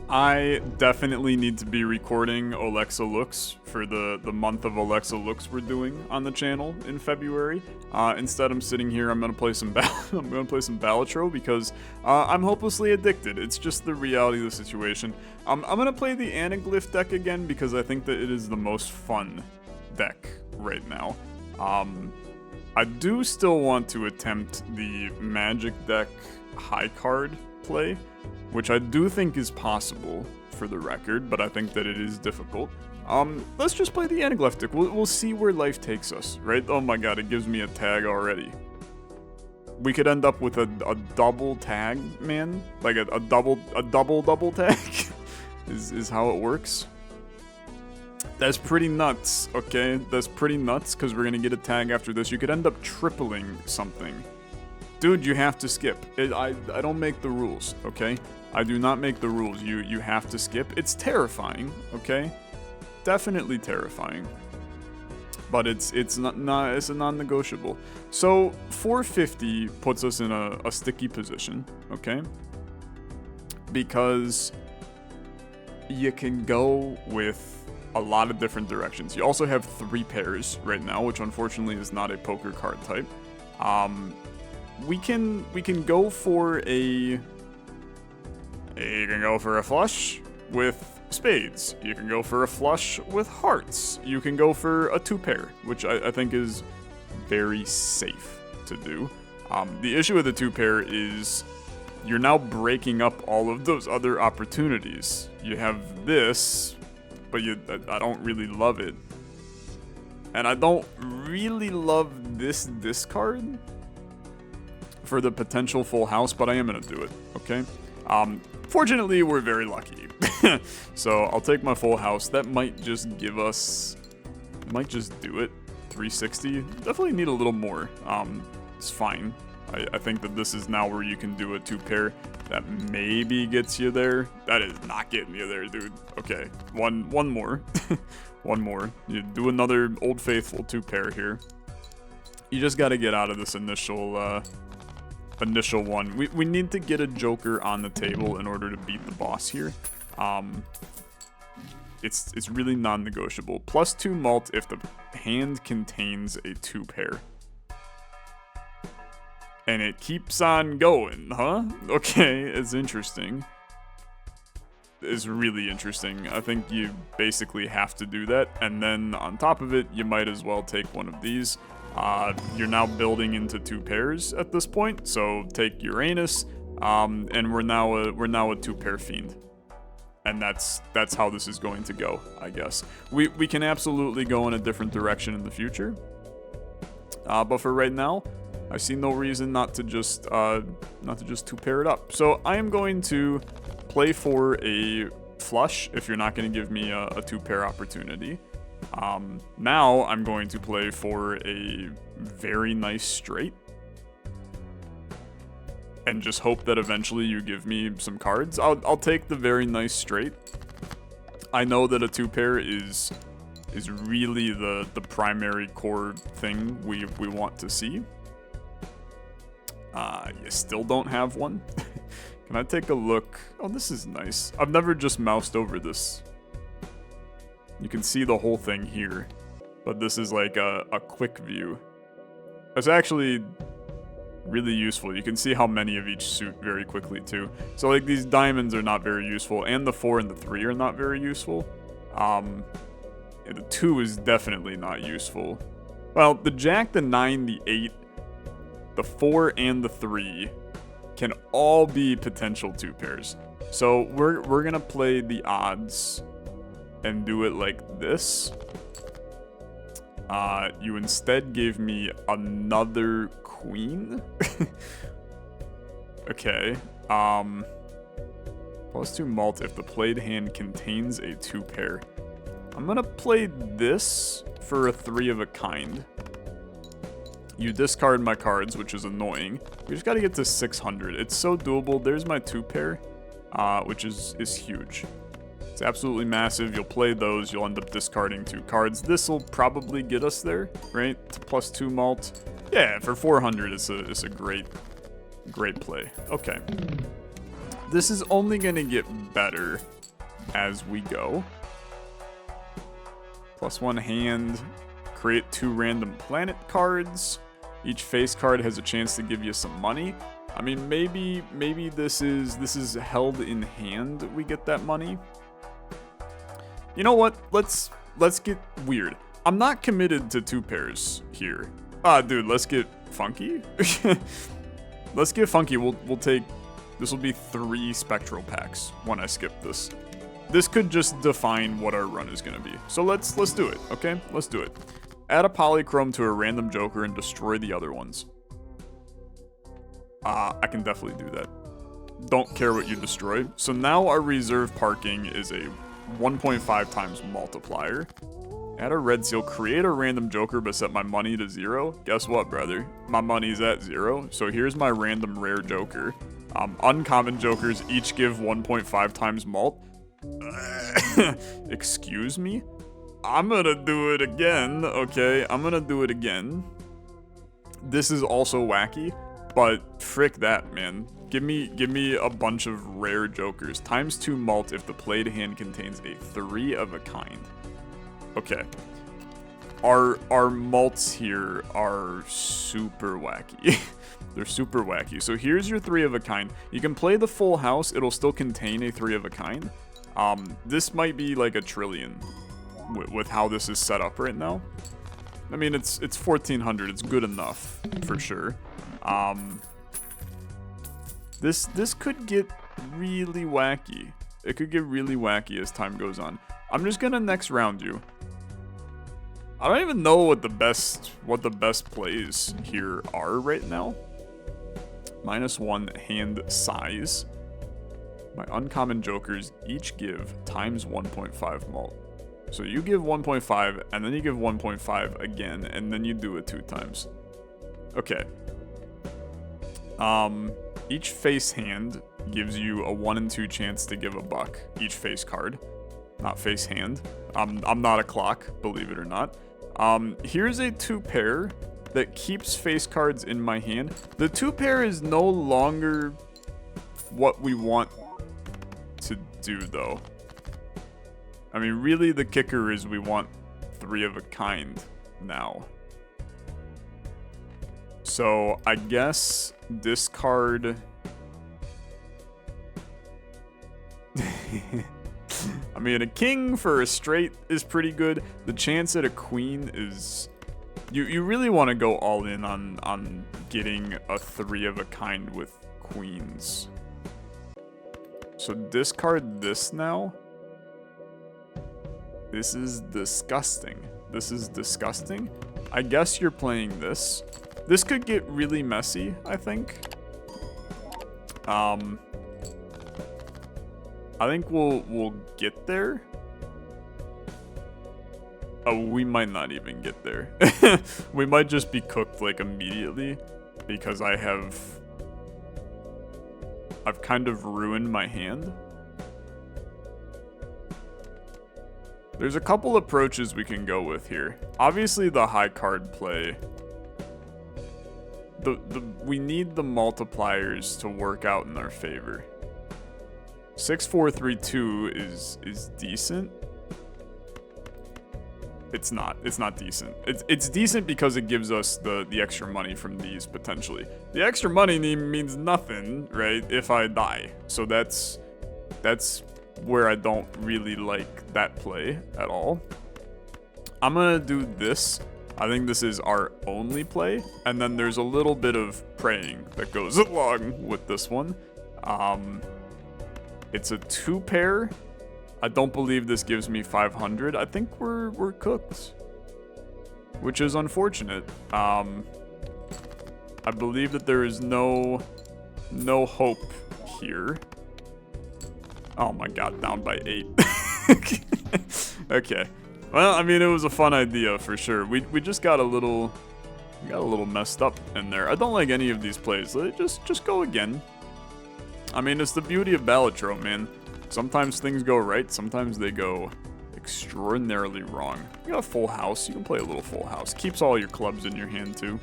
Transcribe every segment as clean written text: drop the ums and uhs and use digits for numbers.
I definitely need to be recording Olexa Looks for the month of Olexa Looks we're doing on the channel in February. Instead, I'm sitting here. I'm gonna play some I'm gonna play some Balatro because I'm hopelessly addicted. It's just the reality of the situation. I'm gonna play the Anaglyph deck again because I think that it is the most fun deck right now. I do still want to attempt the Magic deck high card play, which I do think is possible for the record, but I think that it is difficult. Let's just play the Anaglyph deck. We'll see where life takes us, right? Oh my god, it gives me a tag already. We could end up with a double tag, man. Like a double tag is how it works. That's pretty nuts, okay? That's pretty nuts, because we're gonna get a tag after this. You could end up tripling something. Dude, you have to skip. I don't make the rules, okay? I do not make the rules. You have to skip. It's terrifying, okay? Definitely terrifying. But it's a non-negotiable. So 450 puts us in a sticky position, okay? Because you can go with a lot of different directions. You also have 3 pairs right now, which unfortunately is not a poker card type. We can go for you can go for a flush with spades. You can go for a flush with hearts. You can go for a 2-pair, which I think is very safe to do. The issue with the 2-pair is you're now breaking up all of those other opportunities. You have this, but I don't really love it. And I don't really love this discard for the potential full house, but I am gonna do it, okay? Fortunately, we're very lucky. So I'll take my full house. That might just give us, might just do it. 360, definitely need a little more. It's fine. I think that this is now where you can do a 2-pair. That maybe gets you there. That is not getting you there, dude. Okay, one more. One more. You do another Old Faithful 2-pair here. You just gotta get out of this initial one. We need to get a joker on the table in order to beat the boss here. It's really non-negotiable. +2 mult if the hand contains a 2-pair. And it keeps on going, huh? Okay, it's interesting. It's really interesting. I think you basically have to do that, and then on top of it, you might as well take one of these. You're now building into 2 pairs at this point, so take Uranus, and we're now a 2-pair fiend. And that's how this is going to go, I guess. We can absolutely go in a different direction in the future. But for right now, I see no reason not to just 2-pair it up. So I am going to play for a flush if you're not going to give me a 2-pair opportunity. Now I'm going to play for a very nice straight. And just hope that eventually you give me some cards. I'll take the very nice straight. I know that a 2-pair is really the primary core thing we want to see. You still don't have one. Can I take a look? Oh, this is nice. I've never just moused over this. You can see the whole thing here, but this is like a quick view. It's actually really useful. You can see how many of each suit very quickly too. So like these diamonds are not very useful, and the 4 and the 3 are not very useful. The 2 is definitely not useful. Well, the Jack, the 9, the 8, the 4, and the 3 can all be potential 2-pairs. So we're gonna play the odds and do it like this. You instead gave me another queen. Okay. +2 mult if the played hand contains a 2-pair. I'm gonna play this for a 3 of a kind. You discard my cards, which is annoying. We just gotta get to 600. It's so doable. There's my 2-pair, which is huge. It's absolutely massive. You'll play those. You'll end up discarding 2 cards. This will probably get us there, right? To +2 mult. Yeah, for 400, it's a great play. Okay. This is only gonna get better as we go. +1 hand. Create 2 random planet cards. Each face card has a chance to give you some money. I mean, maybe this is held in hand. We get that money. You know what? Let's get weird. I'm not committed to 2 pairs here. Dude, let's get funky. Let's get funky. We'll take. This will be 3 spectral packs when I skip this. This could just define what our run is gonna be. So let's do it. Okay, let's do it. Add a polychrome to a random joker and destroy the other ones. I can definitely do that. Don't care what you destroy. So now our reserve parking is a 1.5 times multiplier. Add a red seal, create a random joker, but set my money to 0. Guess what, brother? My money's at 0. So here's my random rare joker. Uncommon jokers each give 1.5 times mult. Excuse me? I'm gonna do it again, okay? I'm gonna do it again. This is also wacky, but frick that, man. Give me a bunch of rare jokers. ×2 mult if the played hand contains a 3 of a kind. Okay. Our mults here are super wacky. They're super wacky. So here's your 3 of a kind. You can play the full house. It'll still contain a 3 of a kind. This might be like a trillion with how this is set up right now. I mean, it's 1400. It's good enough for sure. This could get really wacky. It could get really wacky as time goes on. I'm just gonna next round you. I don't even know what the best plays here are right now. -1 hand size. My uncommon jokers each give ×1.5 mult. So you give 1.5, and then you give 1.5 again, and then you do it 2 times. Okay. Each face hand gives you a 1 in 2 chance to give a buck. Each face card, not face hand. I'm not a clock, believe it or not. Here's a 2 pair that keeps face cards in my hand. The 2 pair is no longer what we want to do, though. I mean, really, the kicker is we want 3 of a kind now. So I guess discard. I mean, a king for a straight is pretty good. The chance at a queen is. You really want to go all in on getting a 3 of a kind with queens. So discard this now. This is disgusting. This is disgusting. I guess you're playing this. This could get really messy, I think. I think we'll get there. Oh, we might not even get there. We might just be cooked like immediately because I've kind of ruined my hand. There's a couple approaches we can go with here. Obviously the high card play. We need the multipliers to work out in our favor. 6-4-3-2 is decent. It's not decent. It's decent because it gives us the extra money from these potentially. The extra money means nothing, right? If I die. So that's where I don't really like that play at all. I'm gonna do this. I think this is our only play, and then there's a little bit of praying that goes along with this one. It's a 2 pair. I don't believe this gives me 500. I think we're cooked, which is unfortunate. I believe that there is no hope here. Oh my god, down by 8. Okay. Well, I mean, it was a fun idea for sure. We just got a little messed up in there. I don't like any of these plays. Just go again. I mean, it's the beauty of Balatro, man. Sometimes things go right, sometimes they go extraordinarily wrong. You got a full house, you can play a little full house. Keeps all your clubs in your hand too.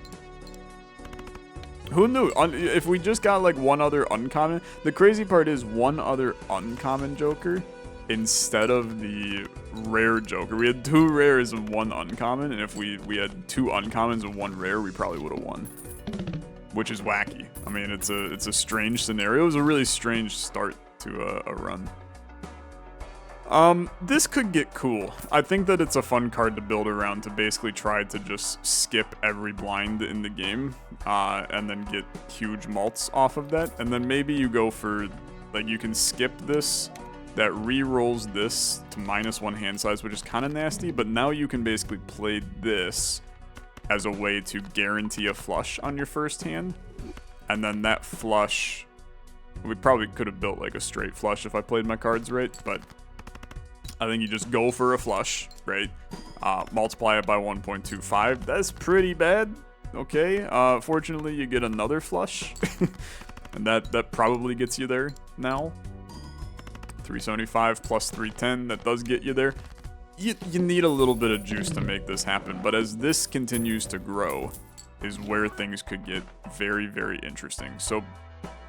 Who knew? If we just got like one other uncommon, the crazy part is one other uncommon joker instead of the rare Joker. We had 2 rares and 1 uncommon, and if we had 2 uncommons and 1 rare, we probably would have won. Which is wacky. I mean, it's a strange scenario. It was a really strange start to a run. This could get cool. I think that it's a fun card to build around to basically try to just skip every blind in the game, and then get huge mults off of that. And then maybe you go for, like, you can skip this, that re-rolls this to -1 hand size, which is kind of nasty, but now you can basically play this as a way to guarantee a flush on your first hand. And then that flush, we probably could have built like a straight flush if I played my cards right, but I think you just go for a flush, right? Multiply it by 1.25. That's pretty bad. Okay. Fortunately, you get another flush, and that probably gets you there now. 375 plus 310. That does get you there. You need a little bit of juice to make this happen, but as this continues to grow, is where things could get very, very interesting. So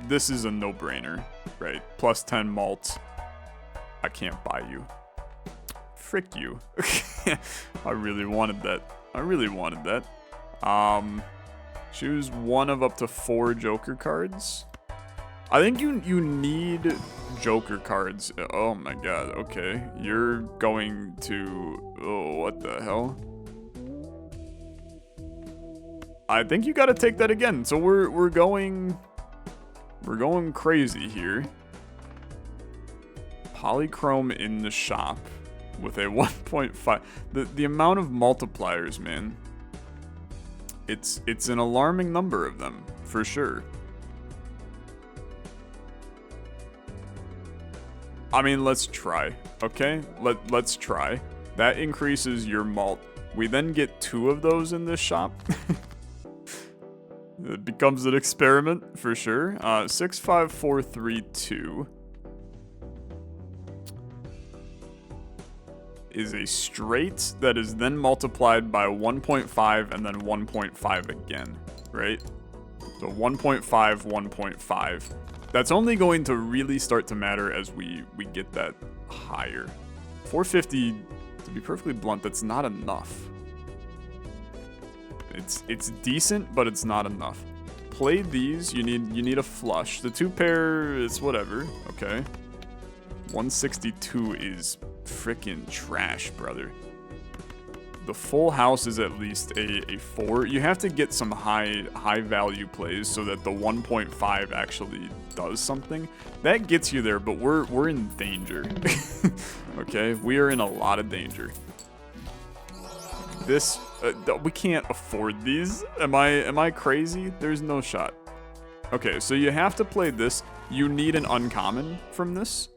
this is a no-brainer, right? Plus 10 malt. I can't buy you. Frick you. I really wanted that. I really wanted that. Choose one of up to 4 Joker cards. I think you need Joker cards. Oh my god, okay. You're going to... Oh, what the hell? I think you gotta take that again. So we're going crazy here. Polychrome in the shop with a 1.5. The amount of multipliers, man. It's an alarming number of them, for sure. I mean, let's try, okay? Let's try. That increases your malt. We then get 2 of those in this shop. It becomes an experiment, for sure. 65432 is a straight that is then multiplied by 1.5 and then 1.5 again, right? So 1.5, 1.5. That's only going to really start to matter as we get that higher. 450, to be perfectly blunt, that's not enough. It's decent, but it's not enough. Play these, you need a flush. The 2 pair is whatever, okay. 162 is frickin' trash, brother. The full house is at least a 4. You have to get some high value plays so that the 1.5 actually does something. That gets you there, but we're in danger. Okay, we are in a lot of danger. This we can't afford these. Am I crazy? There's no shot. Okay, so you have to play this. You need an uncommon from this.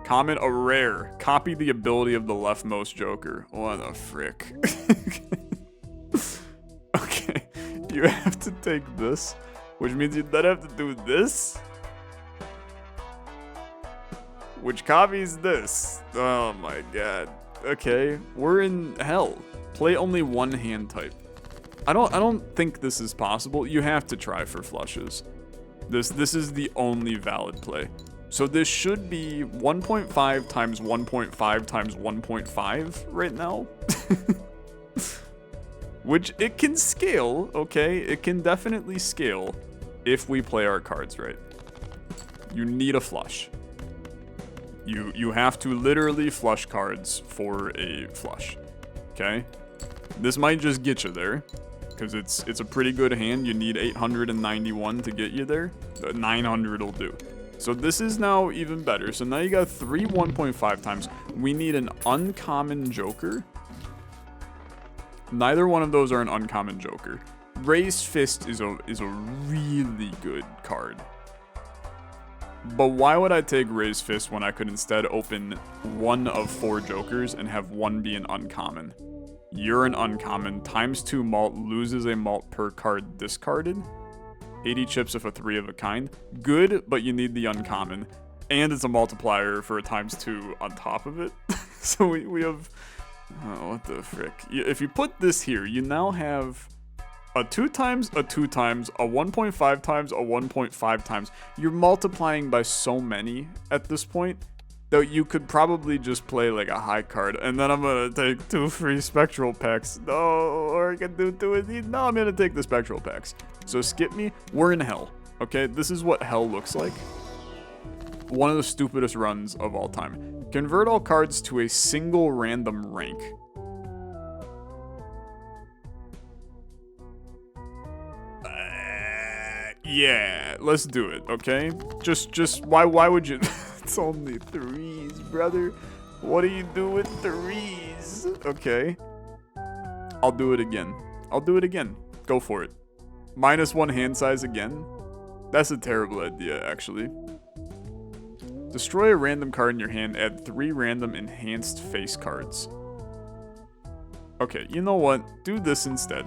Common, a rare. Copy the ability of the leftmost Joker. What the frick? Okay, you have to take this, which means you then have to do this, which copies this. Oh my god. Okay, we're in hell. Play only 1 hand type. I don't think this is possible. You have to try for flushes. This is the only valid play. So this should be 1.5 times 1.5 times 1.5 right now. Which it can scale, okay? It can definitely scale if we play our cards right. You need a flush. You have to literally flush cards for a flush, okay? This might just get you there, because it's a pretty good hand. You need 891 to get you there. 900 will do. So this is now even better. So now you got 3 1.5 times. We need an uncommon Joker. Neither one of those are an uncommon Joker. Raised Fist is a really good card. But why would I take Raised Fist when I could instead open 1 of 4 Jokers and have 1 be an uncommon? You're an uncommon. Times 2 malt, loses a malt per card discarded. 80 chips if a 3 of a kind. Good, but you need the uncommon. And it's a multiplier for a times 2 on top of it. So we have... Oh, what the frick. If you put this here, you now have a 2 times, a 2 times, a 1.5 times, a 1.5 times. You're multiplying by so many at this point Though you could probably just play like a high card, and then I'm gonna take 2 free spectral packs. No, or I can do 2 of these. No, I'm gonna take the spectral packs. So skip me. We're in hell. Okay, this is what hell looks like. One of the stupidest runs of all time. Convert all cards to a single random rank. Yeah, let's do it, okay? Just, why would you? It's only 3s, brother. What do you do with 3s? Okay. I'll do it again. I'll do it again. Go for it. -1 hand size again? That's a terrible idea, actually. Destroy a random card in your hand, add 3 random enhanced face cards. Okay, you know what? Do this instead.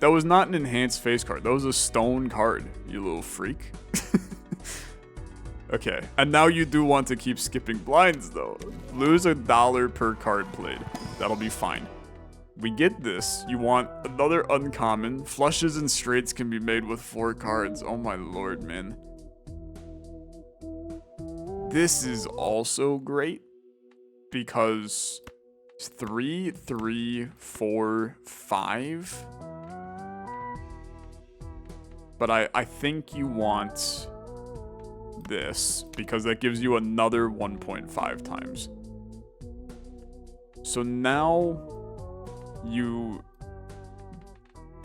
That was not an enhanced face card. That was a stone card, you little freak. Okay, and now you do want to keep skipping blinds, though. Lose $1 per card played. That'll be fine. We get this. You want another uncommon. Flushes and straights can be made with 4 cards. Oh my lord, man. This is also great because 3, 3, 4, 5. But I think you want this because that gives you another 1.5 times. So now you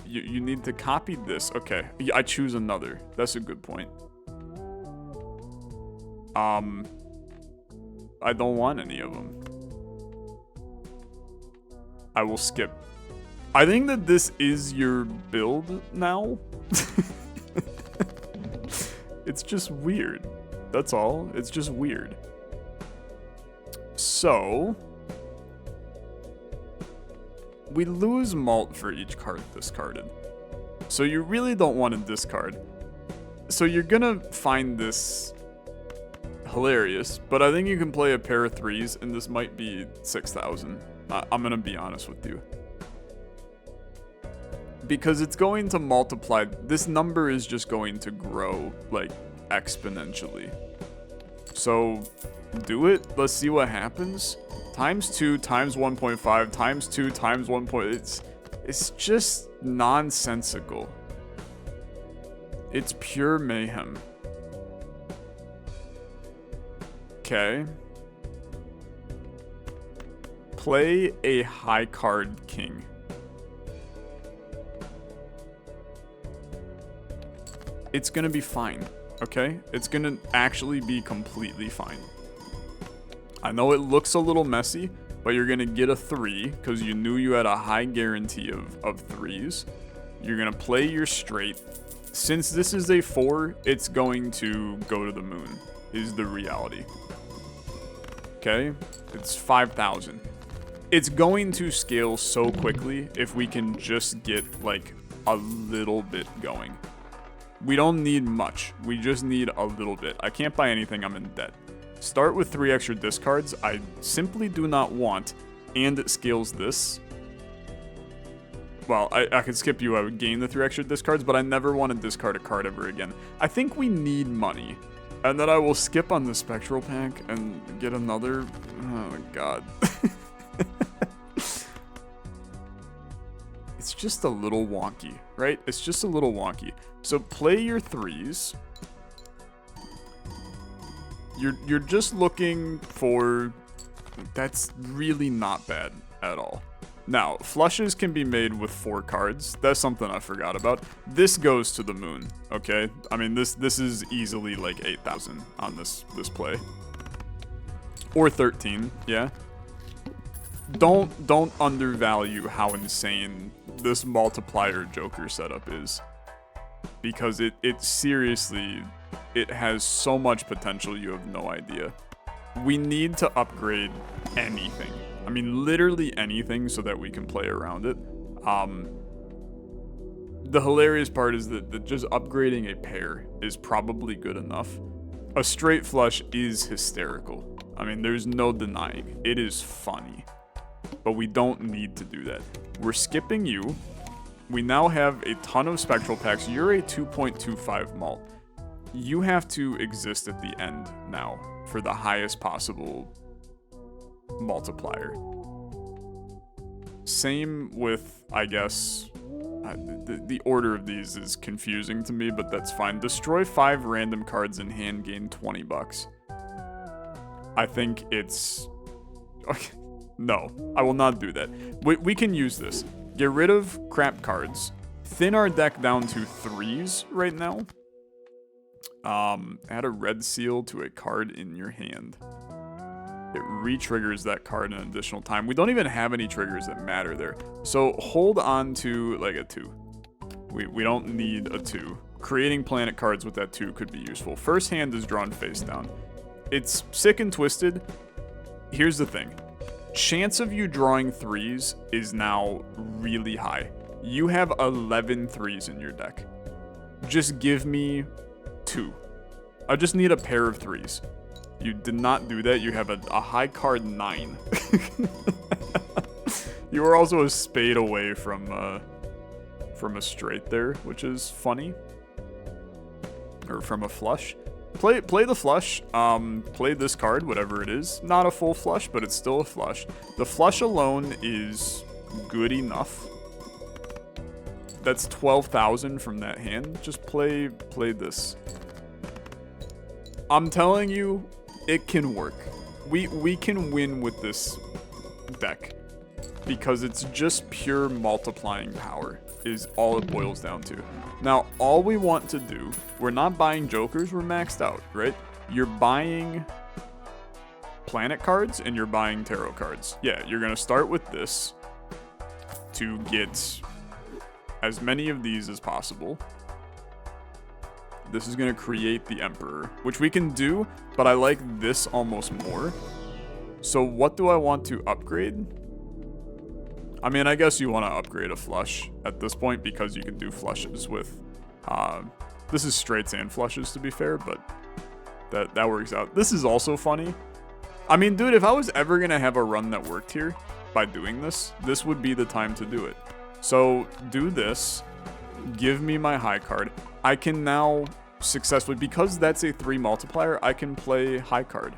need to copy this. Okay, I choose another. That's a good point. I don't want any of them. I will skip. I think that this is your build now. It's just weird. That's all. It's just weird. So we lose malt for each card discarded. So you really don't want to discard. So you're gonna find this hilarious, but I think you can play a pair of 3s, and this might be 6,000. I'm gonna be honest with you. Because it's going to multiply. This number is just going to grow, like, exponentially. So, do it. Let's see what happens. Times 2, times 1.5, times 2, times 1. It's just nonsensical. It's pure mayhem. Okay. Play a high card king. It's gonna be fine, okay? It's gonna actually be completely fine. I know it looks a little messy, but you're gonna get a 3 because you knew you had a high guarantee of 3s. You're gonna play your straight. Since this is a 4, it's going to go to the moon, is the reality. Okay? It's 5,000. It's going to scale so quickly if we can just get, like, a little bit going. We don't need much. We just need a little bit. I can't buy anything. I'm in debt. Start with 3 extra discards. I simply do not want, and it scales this. Well, I could skip you. I would gain the 3 extra discards, but I never want to discard a card ever again. I think we need money. And then I will skip on the spectral pack and get another. Oh my god. It's just a little wonky, right? It's just a little wonky. So play your 3s. You're just looking for. That's really not bad at all. Now, flushes can be made with 4 cards. That's something I forgot about. This goes to the moon, okay? I mean, this is easily like 8,000 on this play. Or 13, yeah. Don't undervalue how insane this multiplier Joker setup is. Because it seriously, it has so much potential you have no idea. We need to upgrade anything. I mean, literally anything so that we can play around it. The hilarious part is that just upgrading a pair is probably good enough. A straight flush is hysterical. I mean, there's no denying. It is funny. But we don't need to do that. We're skipping you. We now have a ton of spectral packs. You're a 2.25 malt. You have to exist at the end now for the highest possible multiplier. Same with, I guess, the order of these is confusing to me, but that's fine. Destroy 5 random cards in hand, gain 20 bucks. I think it's... Okay. No, I will not do that. We can use this. Get rid of crap cards. Thin our deck down to 3s right now. Add a red seal to a card in your hand. It re-triggers that card an additional time. We don't even have any triggers that matter there. So hold on to like a 2. We don't need a 2. Creating planet cards with that 2 could be useful. First hand is drawn face down. It's sick and twisted. Here's the thing. Chance of you drawing 3s is now really high. You have 11 3s in your deck. Just give me 2. I just need a pair of 3s. You did not do that. You have a high card 9. You were also a spade away from a straight there, which is funny. Or from a flush. Play the flush. Play this card, whatever it is. Not a full flush, but it's still a flush. The flush alone is good enough. That's 12,000 from that hand. Just play this. I'm telling you, it can work. We can win with this deck because it's just pure multiplying power is all it boils down to. Now, all we want to do, we're not buying jokers, we're maxed out, right? You're buying planet cards and you're buying tarot cards. Yeah, you're gonna start with this to get as many of these as possible. This is gonna create the Emperor, which we can do, but I like this almost more. So what do I want to upgrade? I mean, I guess you want to upgrade a flush at this point because you can do flushes with... this is straights and flushes, to be fair, but that works out. This is also funny. I mean, dude, if I was ever going to have a run that worked here by doing this, this would be the time to do it. So do this. Give me my high card. I can now successfully... Because that's a 3 multiplier, I can play high card.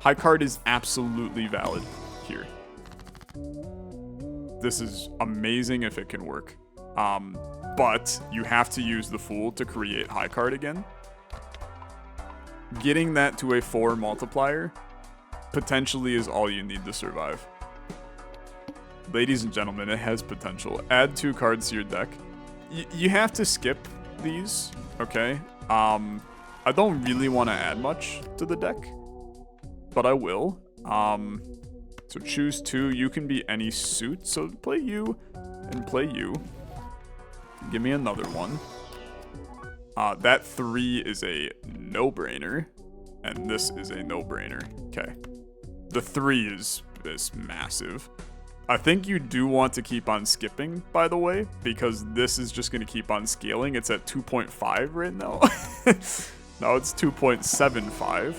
High card is absolutely valid here. This is amazing if it can work. But you have to use the Fool to create high card again. Getting that to a 4 multiplier potentially is all you need to survive. Ladies and gentlemen, it has potential. Add 2 cards to your deck. You have to skip these, okay? I don't really want to add much to the deck, but I will. So choose 2. You can be any suit. So play you and play you. Give me another one. That 3 is a no-brainer. And this is a no-brainer. Okay. The 3 is massive. I think you do want to keep on skipping, by the way, because this is just going to keep on scaling. It's at 2.5 right now. Now it's 2.75.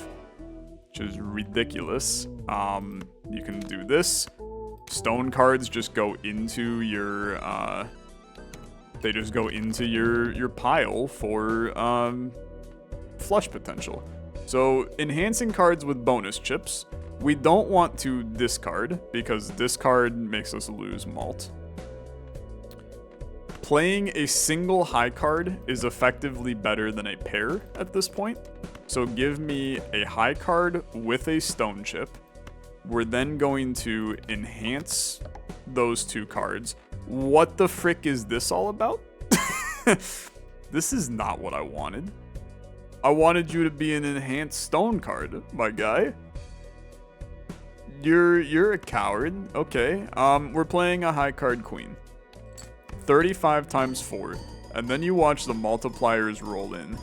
Which is ridiculous. You can do this. Stone cards just go into your, they just go into your pile for, flush potential. So, enhancing cards with bonus chips. We don't want to discard, because discard makes us lose malt. Playing a single high card is effectively better than a pair at this point. So give me a high card with a stone chip. We're then going to enhance those 2 cards. What the frick is this all about? This is not what I wanted. I wanted you to be an enhanced stone card, my guy. You're a coward. Okay. We're playing a high card queen. 35 times 4. And then you watch the multipliers roll in.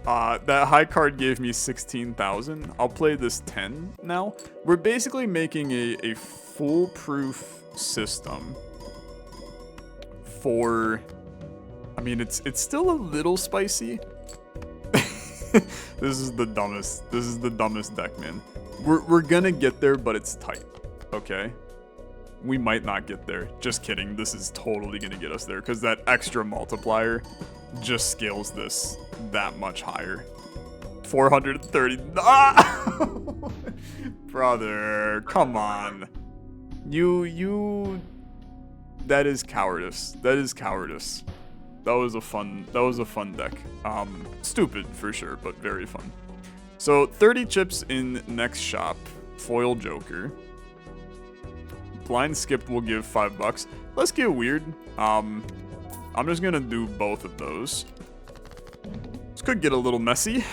That high card gave me 16,000. I'll play this 10 now. We're basically making a foolproof system for... I mean, it's still a little spicy. This is the dumbest deck, man. We're gonna get there, but it's tight, okay? We might not get there. Just kidding. This is totally gonna get us there, because that extra multiplier just scales this that much higher. 430. Ah! Brother, come on. That is cowardice. That is cowardice. That was a fun deck. Stupid for sure, but very fun. So 30 chips in next shop. Foil Joker. Blind skip will give $5. Let's get weird. I'm just gonna do both of those. This could get a little messy.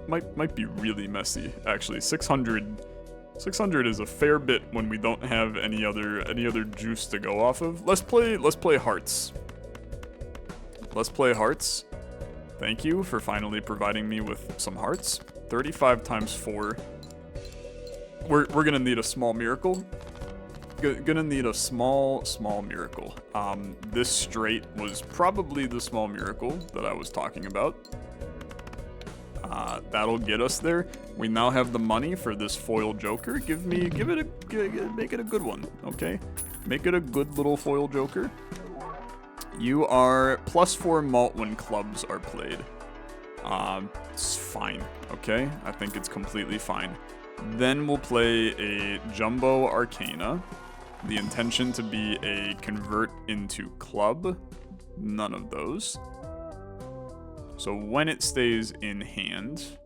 Might be really messy actually. 600 is a fair bit when we don't have any other juice to go off of. Let's play hearts. Let's play hearts. Thank you for finally providing me with some hearts. 35 times 4. We're gonna need a small miracle. Gonna need a small miracle. This straight was probably the small miracle that I was talking about. That'll get us there. We now have the money for this foil joker. Make it a good one, okay? Make it a good little foil joker. You are +4 malt when clubs are played. It's fine, okay? I think it's completely fine. Then we'll play a jumbo arcana. The intention to be a convert into club. None of those. So when it stays in hand.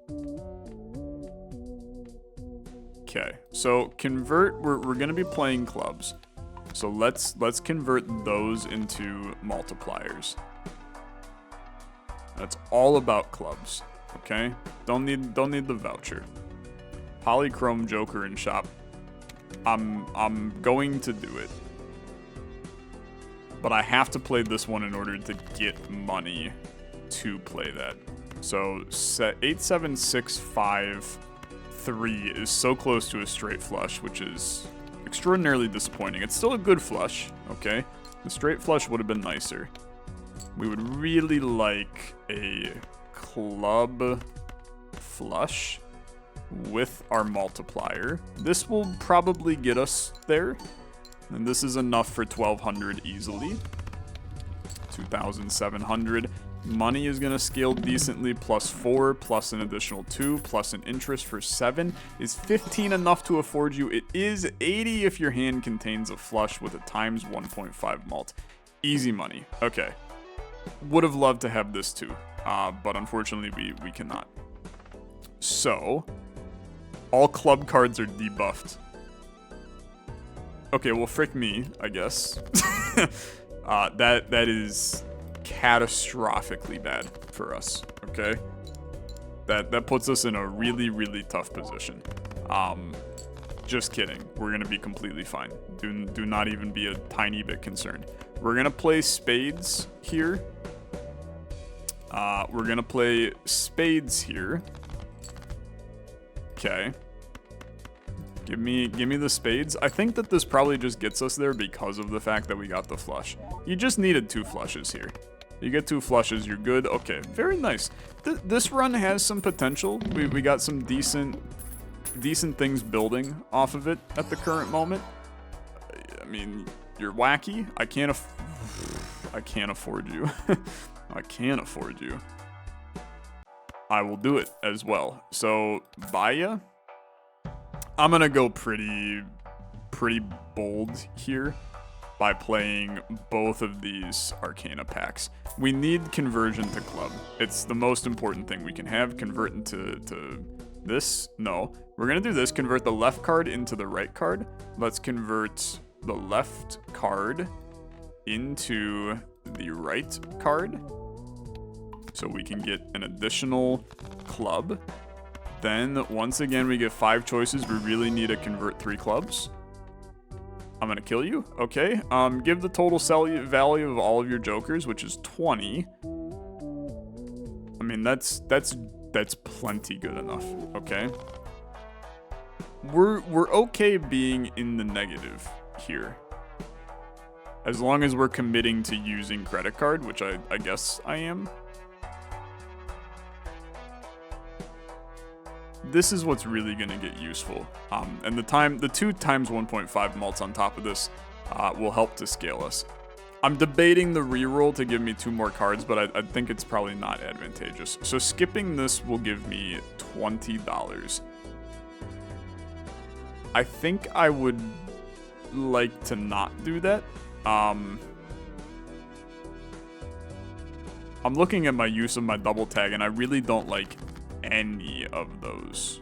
Okay, so convert, we're gonna be playing clubs. So let's convert those into multipliers. That's all about clubs, okay? Don't need the voucher. Polychrome Joker in shop. I'm going to do it. But I have to play this one in order to get money to play that. So set 8765-3 is so close to a straight flush, which is extraordinarily disappointing. It's still a good flush, okay? The straight flush would have been nicer. We would really like a club flush with our multiplier. This will probably get us there. And this is enough for 1,200 easily. 2,700. Money is going to scale decently. +4, plus an additional 2, plus an interest for 7. Is 15 enough to afford you? It is 80 if your hand contains a flush with a times 1.5 mult. Easy money. Okay. Would have loved to have this too. But unfortunately we cannot. So, all club cards are debuffed. Okay, well, frick me, I guess. That is catastrophically bad for us, okay? That puts us in a really tough position. Just kidding. We're gonna be completely fine. Do not even be a tiny bit concerned. We're gonna play spades here. We're gonna play spades here. Okay. Give me the spades. I think that this probably just gets us there because of the fact that we got the flush. You just needed 2 flushes here. You get 2 flushes, you're good. Okay, very nice. This run has some potential. We got some decent things building off of it at the current moment. I mean, you're wacky. I can't afford you. I can't afford you. I will do it as well. So, Baya. I'm gonna go pretty bold here by playing both of these Arcana packs. We need conversion to club. It's the most important thing we can have. Convert into this. No, we're gonna do this. Convert the left card into the right card. Let's convert the left card into the right card, so we can get an additional club. Then, once again, we get 5 choices. We really need to convert 3 clubs. I'm gonna kill you. Okay. Give the total value of all of your jokers, which is 20. I mean, that's plenty good enough. Okay. We're okay being in the negative here, as long as we're committing to using credit card, which I guess I am. This is what's really going to get useful. And the 2 times 1.5 mults on top of this will help to scale us. I'm debating the reroll to give me 2 more cards, but I think it's probably not advantageous. So skipping this will give me $20. I think I would like to not do that. I'm looking at my use of my double tag, and I really don't like any of those.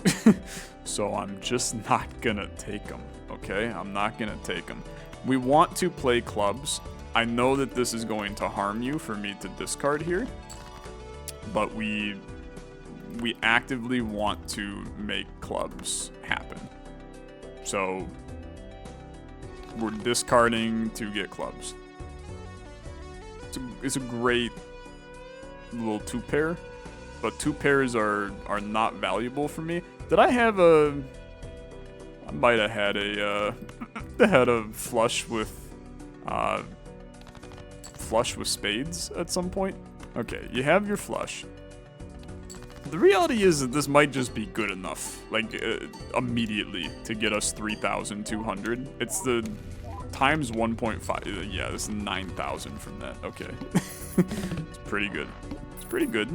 So I'm just not gonna take them, okay? I'm not gonna take them. We want to play clubs. I know that this is going to harm you for me to discard here, but we actively want to make clubs happen. So we're discarding to get clubs. It's a great little 2-pair, but 2 pairs are not valuable for me. Did I have a... I might have had a had a flush with spades at some point. Okay, you have your flush. The reality is that this might just be good enough, like immediately, to get us 3,200. It's the times 1.5. Yeah, this is 9,000 from that. Okay, it's pretty good. It's pretty good.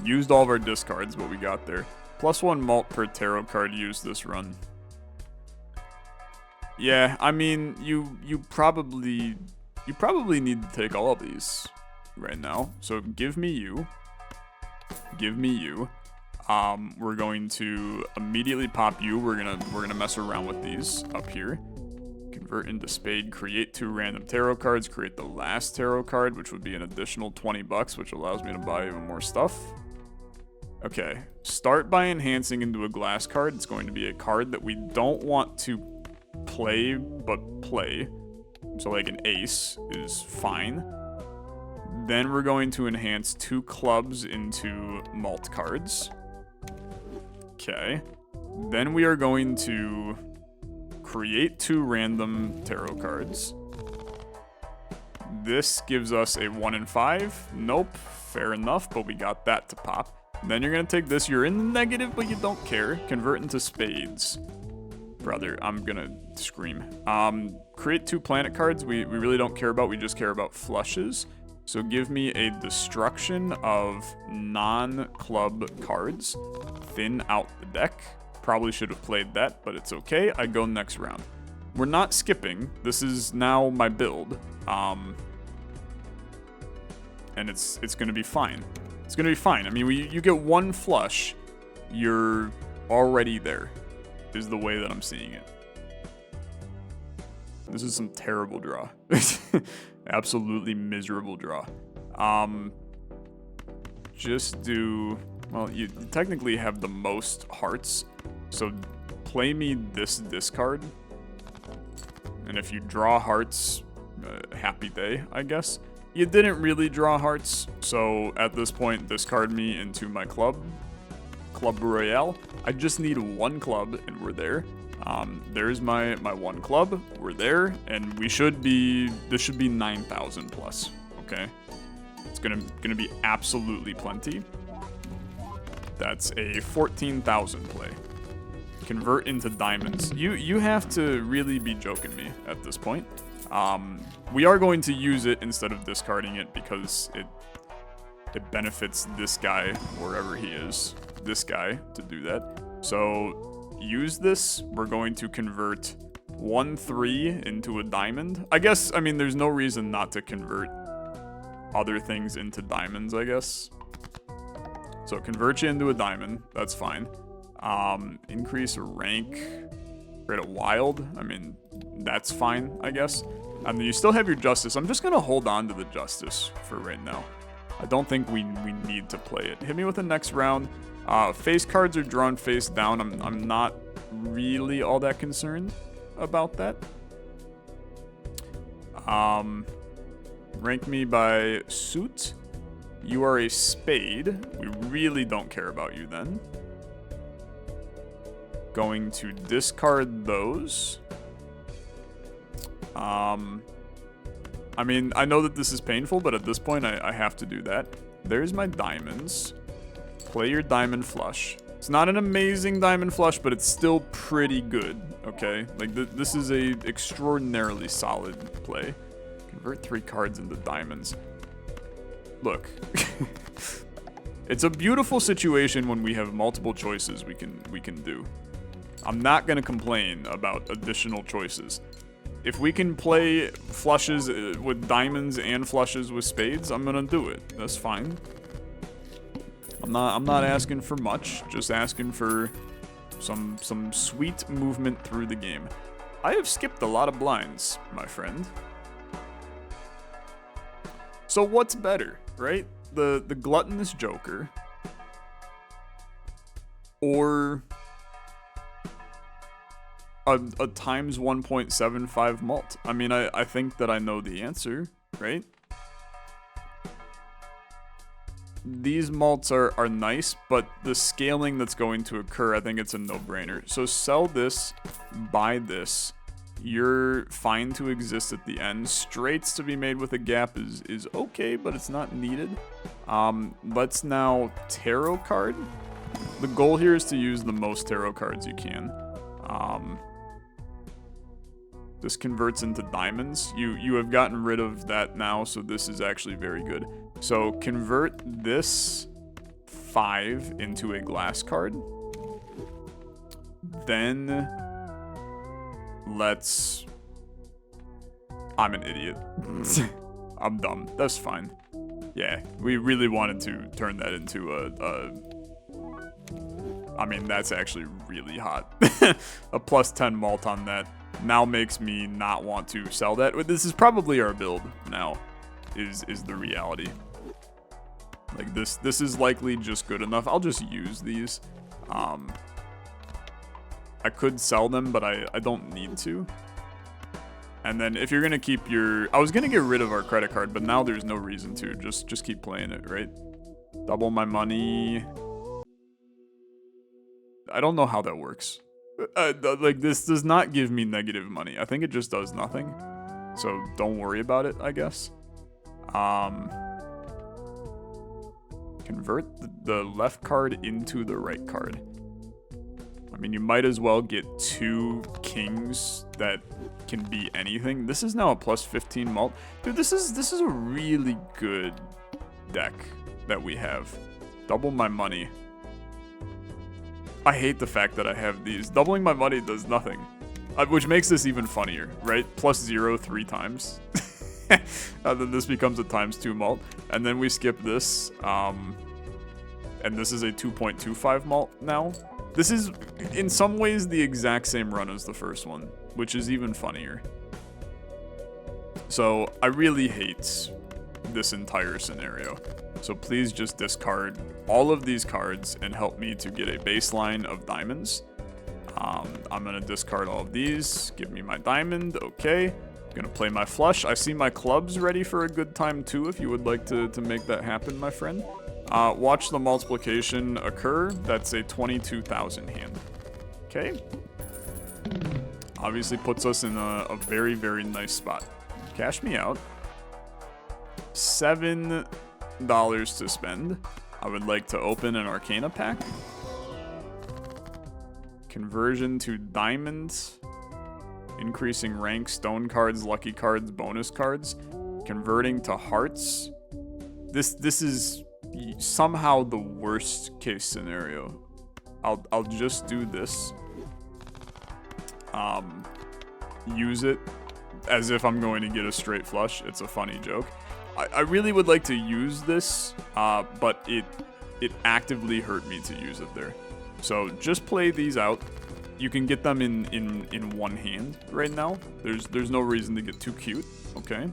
Used all of our discards, what we got there. +1 mult per tarot card used this run. Yeah, I mean, you probably need to take all of these right now. So give me you. Give me you. We're going to immediately pop you. We're gonna mess around with these up here. Convert into spade. Create 2 random tarot cards. Create the last tarot card, which would be an additional 20 bucks, which allows me to buy even more stuff. Okay. Start by enhancing into a glass card. It's going to be a card that we don't want to play, but play. So like an ace is fine. Then we're going to enhance 2 clubs into mult cards. Okay. Then we are going to create 2 random tarot cards. This gives us a 1 in 5. Nope. Fair enough, but we got that to pop. Then you're going to take this. You're in the negative, but you don't care. Convert into spades. Brother, I'm going to scream. Create 2 planet cards we really don't care about. We just care about flushes. So give me a destruction of non-club cards. Thin out the deck. Probably should have played that, but it's okay. I go next round. We're not skipping. This is now my build. And it's going to be fine. It's going to be fine. I mean, you get 1 flush, you're already there, is the way that I'm seeing it. This is some terrible draw. Absolutely miserable draw. Just do... Well, you technically have the most hearts, so play me this discard. And if you draw hearts, happy day, I guess. You didn't really draw hearts, so at this point, discard me into my club royale. I just need 1 club, and we're there. There's my 1 club. We're there, and this should be 9,000 plus. Okay, it's gonna be absolutely plenty. That's a 14,000 play. Convert into diamonds. You have to really be joking me at this point. We are going to use it instead of discarding it because it benefits this guy, wherever he is, this guy, to do that. So use this. We're going to convert 1/3 into a diamond. I guess, I mean, there's no reason not to convert other things into diamonds, I guess. So convert you into a diamond. That's fine. Increase a rank. Create a wild. I mean, that's fine, I guess. And then you still have your justice. I'm just going to hold on to the justice for right now. I don't think we need to play it. Hit me with the next round. Face cards are drawn face down. I'm not really all that concerned about that. Rank me by suit. You are a spade. We really don't care about you then. Going to discard those. I mean, I know that this is painful, but at this point, I have to do that. There's my diamonds. Play your diamond flush. It's not an amazing diamond flush, but it's still pretty good, okay? Like, this is a extraordinarily solid play. Convert 3 cards into diamonds. Look. It's a beautiful situation when we have multiple choices we can do. I'm not gonna complain about additional choices. If we can play flushes with diamonds and flushes with spades, I'm gonna do it. That's fine. I'm not asking for much, just asking for some sweet movement through the game. I have skipped a lot of blinds, my friend. So what's better, right? The gluttonous joker or a times 1.75 mult. I mean, I think that I know the answer, right? These mults are nice, but the scaling that's going to occur, I think it's a no-brainer. So sell this, buy this. You're fine to exist at the end. Straights to be made with a gap is okay, but it's not needed. Let's now tarot card. The goal here is to use the most tarot cards you can. This converts into diamonds. You have gotten rid of that now, so this is actually very good. So convert this 5 into a glass card. Then let's... I'm an idiot. I'm dumb. That's fine. Yeah, we really wanted to turn that into I mean, that's actually really hot. A plus 10 mult on that now makes me not want to sell that. This is probably our build now, is the reality. Like, this is likely just good enough. I'll just use these. I could sell them, but I don't need to. And then if you're gonna keep your... I was gonna get rid of our credit card, but now there's no reason to. Just keep playing it, right? Double my money. I don't know how that works. Like, this does not give me negative money. I think it just does nothing. So don't worry about it, I guess. Convert the left card into the right card. I mean, you might as well get 2 kings that can be anything. This is now a plus 15 mult. Dude, this is a really good deck that we have. Double my money. I hate the fact that I have these. Doubling my money does nothing. Which makes this even funnier, right? Plus 0 3 times. And then this becomes a times 2 mult. And then we skip this. And this is a 2.25 mult now. This is, in some ways, the exact same run as the first one, which is even funnier. So, I really hate this entire scenario. So please just discard all of these cards and help me to get a baseline of diamonds. I'm going to discard all of these. Give me my diamond. Okay. I'm going to play my flush. I see my clubs ready for a good time too, if you would like to make that happen, my friend. Watch the multiplication occur. That's a 22,000 hand. Okay. Obviously puts us in a very, very nice spot. Cash me out. $7 to spend. I would like to open an Arcana pack. Conversion to diamonds. Increasing rank, stone cards, lucky cards, bonus cards. Converting to hearts. This is somehow the worst case scenario. I'll just do this. Use it as if I'm going to get a straight flush. It's a funny joke. I really would like to use this, but it actively hurt me to use it there. So just play these out. You can get them in one hand right now. There's no reason to get too cute. Okay.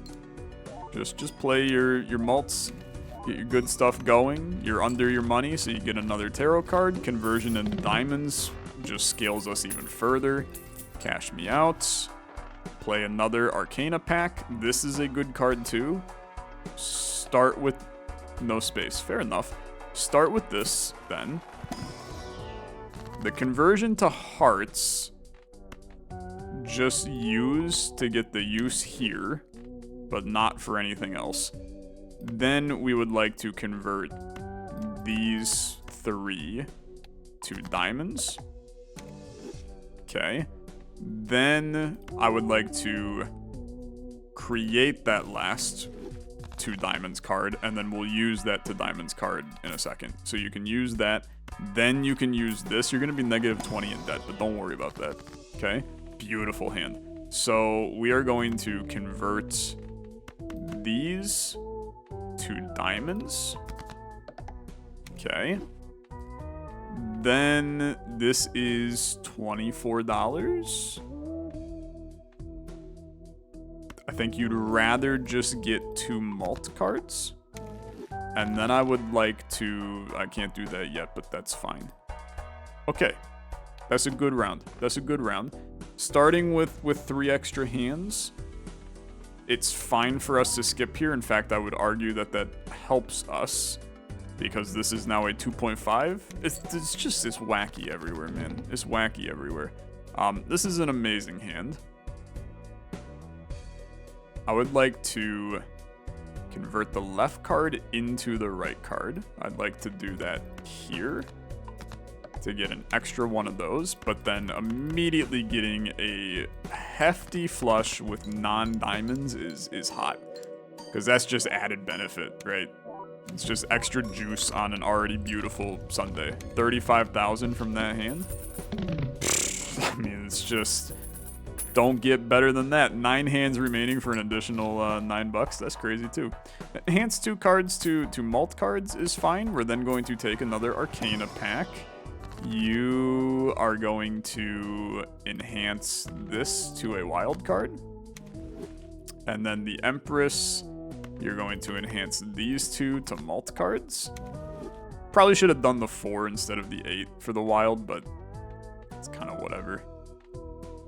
Just play your mults. Get your good stuff going. You're under your money, so you get another tarot card. Conversion into diamonds just scales us even further. Cash me out. Play another Arcana pack. This is a good card too. Start with no space. Fair enough. Start with this then. The conversion to hearts, just use to get the use here, but not for anything else. Then we would like to convert these 3 to diamonds. Okay. Then I would like to create that last 2 diamonds card, and then we'll use that 2 diamonds card in a second. So you can use that, then you can use this. You're gonna be negative 20 in debt, but don't worry about that, okay? Beautiful hand. So we are going to convert these to diamonds. Okay. Then this is $24. I think you'd rather just get 2 malt cards. And then I would like to... I can't do that yet, but that's fine. Okay. That's a good round. That's a good round. Starting with 3 extra hands, it's fine for us to skip here. In fact, I would argue that that helps us, because this is now a 2.5. It's wacky everywhere, man. It's wacky everywhere. This is an amazing hand. I would like to convert the left card into the right card. I'd like to do that here to get an extra one of those, but then immediately getting a hefty flush with non-diamonds is hot, because that's just added benefit, right? It's just extra juice on an already beautiful Sunday. 35,000 from that hand. I mean, it's just... don't get better than that. 9 hands remaining for an additional $9. That's crazy too. Enhance 2 cards to malt cards is fine. We're then going to take another Arcana pack. You are going to enhance this to a wild card. And then the Empress, you're going to enhance these 2 to malt cards. Probably should have done the 4 instead of the 8 for the wild, but it's kind of whatever.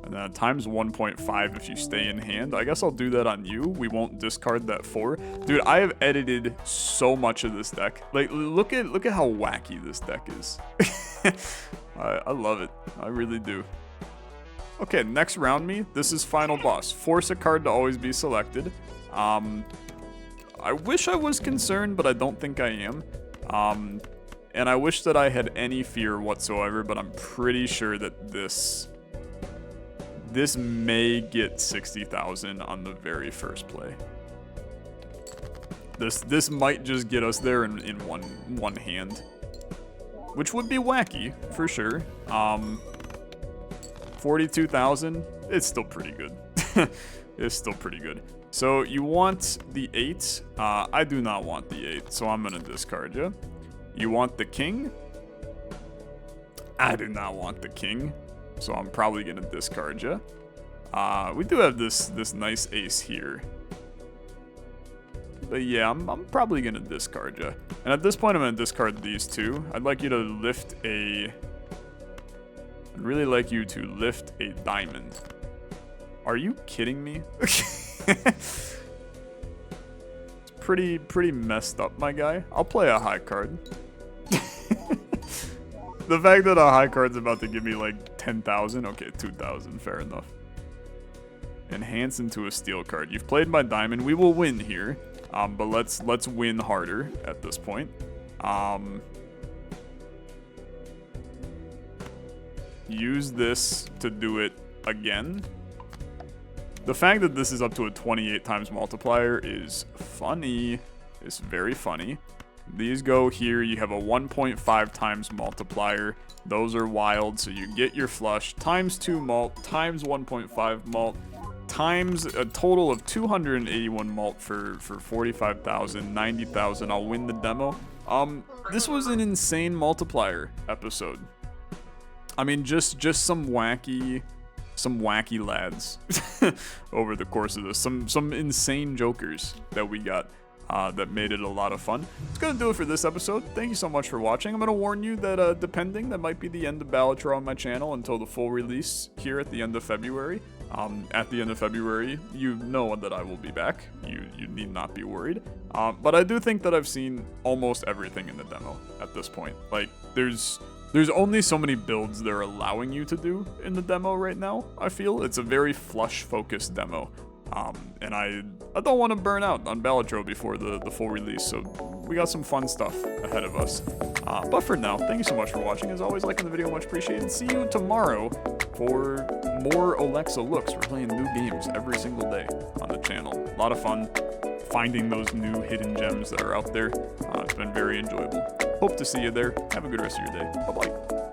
And then times 1.5 if you stay in hand. I guess I'll do that on you. We won't discard that 4. Dude, I have edited so much of this deck. Like, look at how wacky this deck is. I love it. I really do. Okay, next round me. This is final boss. Force a card to always be selected. I wish I was concerned, but I don't think I am. And I wish that I had any fear whatsoever, but I'm pretty sure that this may get 60,000 on the very first play. This might just get us there in one hand, which would be wacky for sure. 42,000. It's still pretty good. It's still pretty good. So you want the 8. I do not want the 8, so I'm gonna discard you. You want the king. I do not want the king, so I'm probably gonna discard you. We do have this nice ace here, but yeah, I'm probably gonna discard you. And at this point, I'm gonna discard these 2. I'd like you to lift a. I'd really like you to lift a diamond. Are you kidding me? It's pretty messed up, my guy. I'll play a high card. The fact that a high card's about to give me like 10,000. Okay, 2,000. Fair enough. Enhance into a steel card. You've played my diamond. We will win here, but let's win harder at this point. Use this to do it again. The fact that this is up to a 28 times multiplier is funny. It's very funny. These go here. You have a 1.5 times multiplier. Those are wild, so you get your flush. Times 2 malt, times 1.5 malt, times a total of 281 malt for 45,000, 90,000. I'll win the demo. This was an insane multiplier episode. I mean, just some wacky lads over the course of this. Some insane jokers that we got. That made it a lot of fun. It's gonna do it for this episode. Thank you so much for watching. I'm gonna warn you that depending, that might be the end of Balatro on my channel until the full release here at the end of February. At the end of February, you know that I will be back. You need not be worried. But I do think that I've seen almost everything in the demo at this point. Like, there's only so many builds they're allowing you to do in the demo right now, I feel. It's a very flush-focused demo. And I don't want to burn out on Balatro before the full release, so we got some fun stuff ahead of us. But for now, thank you so much for watching. As always, liking the video, much appreciated. See you tomorrow for more Olexa looks. We're playing new games every single day on the channel. A lot of fun finding those new hidden gems that are out there. It's been very enjoyable. Hope to see you there. Have a good rest of your day. Bye-bye.